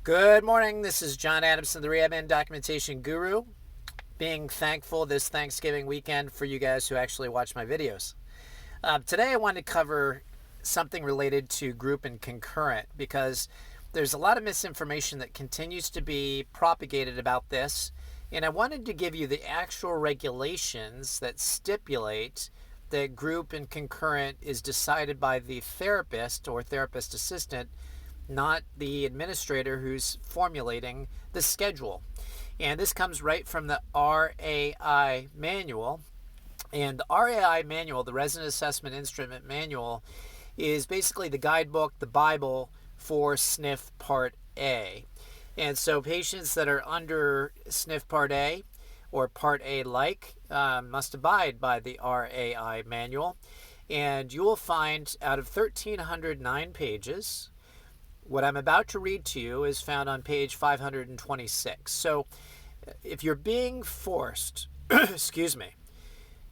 Good morning. This is John Adamson, the Rehab and Documentation Guru. Being thankful this Thanksgiving weekend for you guys who actually watch my videos. Today I wanted to cover something related to group and concurrent because there's a lot of misinformation that continues to be propagated about this. And I wanted to give you the actual regulations that stipulate that group and concurrent is decided by the therapist or therapist assistant, not the administrator who's formulating the schedule. And this comes right from the RAI manual. And the RAI manual, the Resident Assessment Instrument Manual, is basically the guidebook, the Bible for SNF Part A. And so patients that are under SNF Part A or Part A like must abide by the RAI manual. And you will find out of 1,309 pages, what I'm about to read to you is found on page 526. So if you're being forced,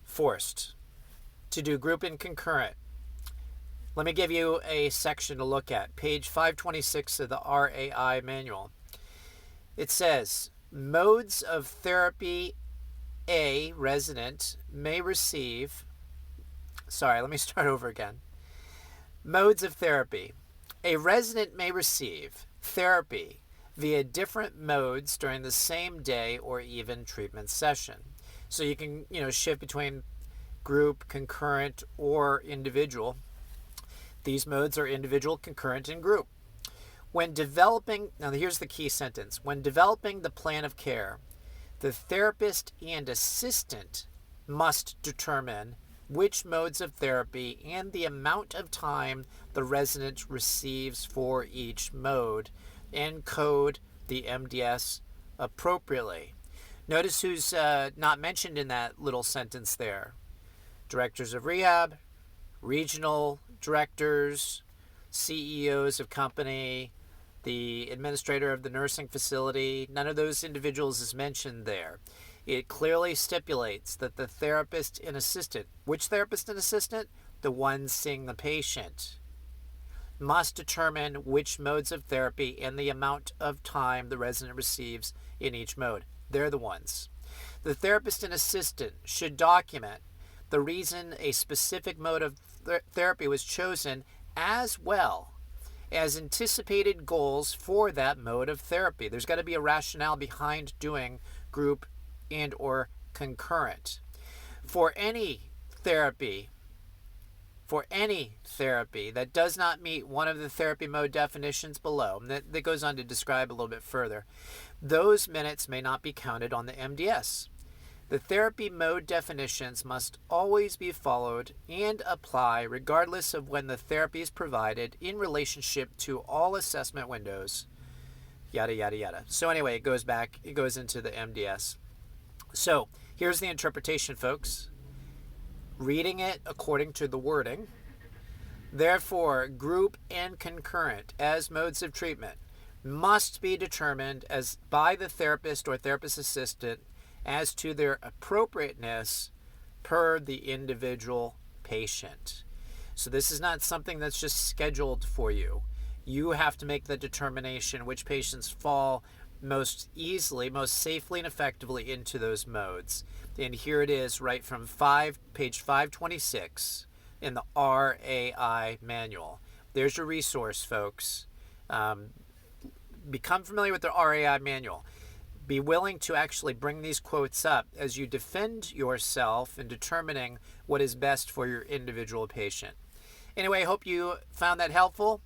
forced to do group and concurrent, let me give you a section to look at. Page 526 of the RAI manual. It says, modes of therapy A resident may receive, let me start over again. Modes of therapy. A resident may receive therapy via different modes during the same day or even treatment session. So you can, shift between group, concurrent, or individual. These modes are individual, concurrent, and group. When developing, now here's the key sentence, when developing the plan of care, the therapist and assistant must determine which modes of therapy and the amount of time the resident receives for each mode and code the MDS appropriately. Notice who's not mentioned in that little sentence there. Directors of rehab, regional directors, CEOs of company, the administrator of the nursing facility. None of those individuals is mentioned there. It clearly stipulates that the therapist and assistant, which therapist and assistant? The one seeing the patient, must determine which modes of therapy and the amount of time the resident receives in each mode. They're the ones. The therapist and assistant should document the reason a specific mode of therapy was chosen, as well as anticipated goals for that mode of therapy. There's got to be a rationale behind doing group and or concurrent. For any therapy that does not meet one of the therapy mode definitions below, and that goes on to describe a little bit further, those minutes may not be counted on the MDS. The therapy mode definitions must always be followed and apply regardless of when the therapy is provided in relationship to all assessment windows, yada, yada, yada. So anyway, it goes into the MDS. So here's the interpretation, folks. Reading it according to the wording. Therefore, group and concurrent as modes of treatment must be determined as by the therapist or therapist assistant as to their appropriateness per the individual patient. So this is not something that's just scheduled for you. You have to make the determination which patients fall most easily, most safely and effectively into those modes. And here it is right from page 526 in the RAI manual. There's your resource, folks. Become familiar with the RAI manual. Be willing to actually bring these quotes up as you defend yourself in determining what is best for your individual patient. Anyway, I hope you found that helpful.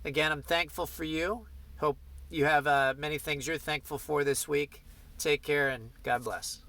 Again, I'm thankful for you. Hope you have many things you're thankful for this week. Take care and God bless.